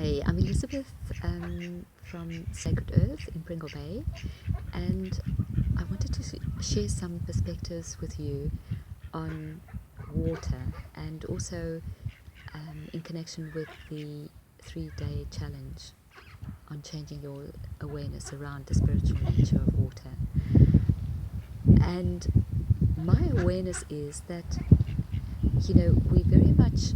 Hi, I'm Elizabeth from Sacred Earth in Pringle Bay, and I wanted to share some perspectives with you on water and also in connection with the 3-day challenge on changing your awareness around the spiritual nature of water. And my awareness is that, we very much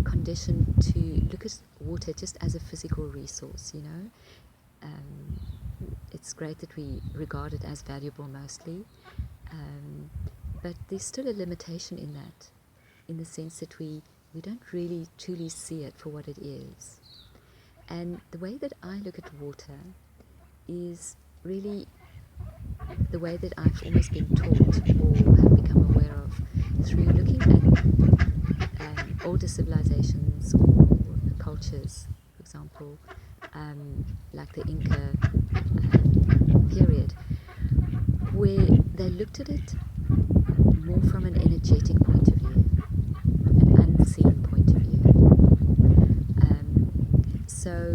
conditioned to look at water just as a physical resource, It's great that we regard it as valuable mostly, but there's still a limitation in that, in the sense that we don't really truly see it for what it is. And the way that I look at water is really the way that I've almost been taught or have become aware of through looking at older civilizations or cultures, for example, like the Inca period, where they looked at it more from an energetic point of view, an unseen point of view. So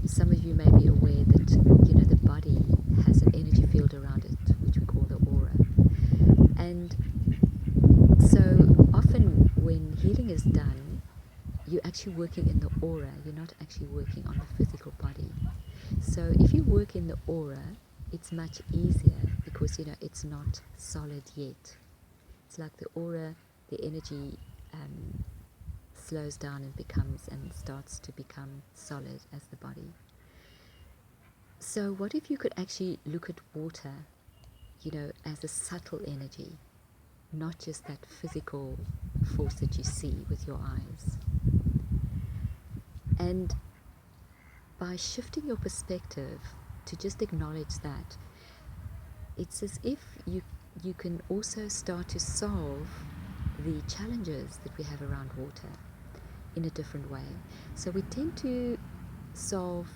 some of you may be aware that, the body has an energy field around it, which we call the aura. And so often when healing is done, you're actually working in the aura, you're not actually working on the physical body. So if you work in the aura, it's much easier because, it's not solid yet. It's like the aura, the energy slows down and starts to become solid as the body. So what if you could actually look at water, as a subtle energy, not just that physical force that you see with your eyes. And by shifting your perspective to just acknowledge that, it's as if you can also start to solve the challenges that we have around water in a different way. So we tend to solve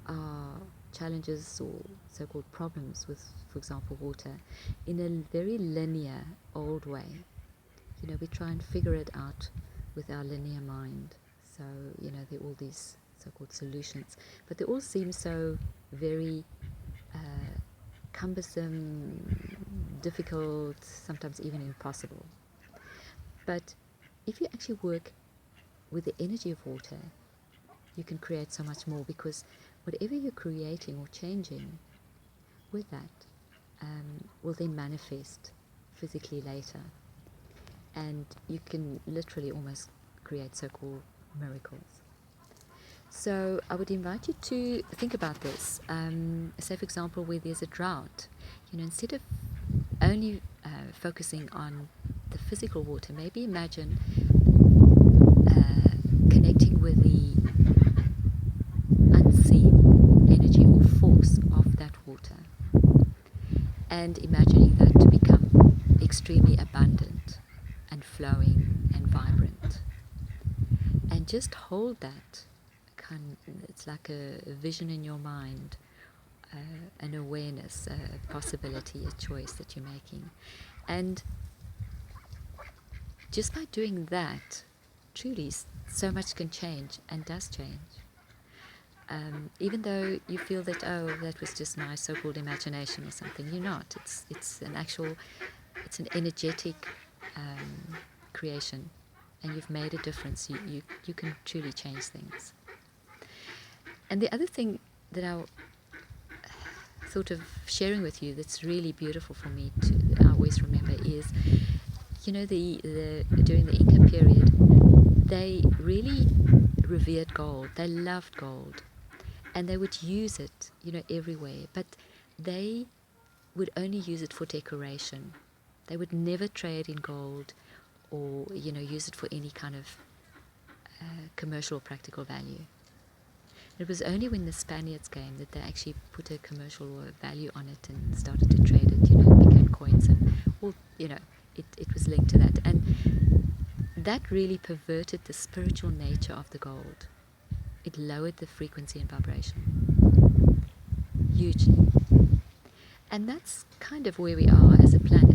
our challenges or so-called problems with, for example, water in a very linear, old way. We try and figure it out with our linear mind. So, there are all these so-called solutions, but they all seem so very cumbersome, difficult, sometimes even impossible. But if you actually work with the energy of water, you can create so much more, because whatever you're creating or changing with that will then manifest physically later. And you can literally almost create so-called miracles. So I would invite you to think about this. Say, for example, where there's a drought, instead of only focusing on the physical water, maybe imagine connecting with the unseen energy or force of that water, and imagining that to become extremely abundant and flowing and vibrant. And just hold that. It's like a vision in your mind, an awareness, a possibility, a choice that you're making. And just by doing that, truly so much can change and does change. Even though you feel that, that was just my so-called imagination or something, you're not. It's an energetic creation, and you've made a difference. You can truly change things. And the other thing that I thought of sharing with you that's really beautiful for me to always remember is, during the Inca period, they really revered gold. They loved gold, and they would use it, everywhere. But they would only use it for decoration. They would never trade in gold or, use it for any kind of commercial or practical value. It was only when the Spaniards came that they actually put a commercial value on it and started to trade it, it became coins and all, it was linked to that. And that really perverted the spiritual nature of the gold. It lowered the frequency and vibration hugely. And that's kind of where we are as a planet,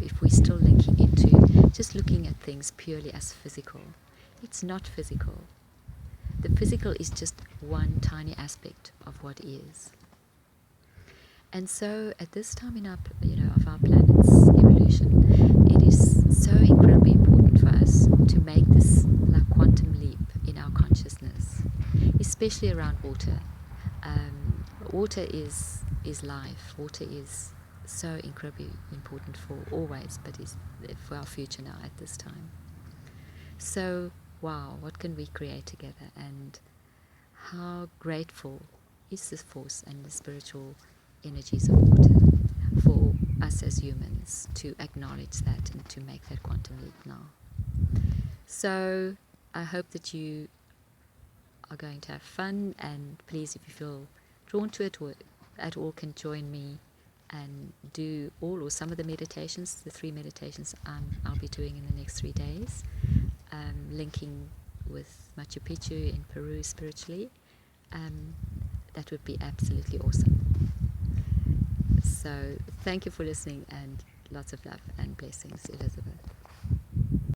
if we're still linking into just looking at things purely as physical. It's not physical. the physical is just one tiny aspect of what is. And so at this time in our, of our planet's evolution, it is so incredibly important for us to make this like quantum leap in our consciousness, especially around water. Water is life. Water is so incredibly important for always, but is for our future now at this time. So, wow, what can we create together? And how grateful is this force and the spiritual energies of water for us as humans to acknowledge that and to make that quantum leap now. So I hope that you are going to have fun, and please, if you feel drawn to it or at all, can join me and do all or some of the meditations, the 3 meditations I'll be doing in the next 3 days, linking with Machu Picchu in Peru spiritually. That would be absolutely awesome. So thank you for listening, and lots of love and blessings, Elizabeth.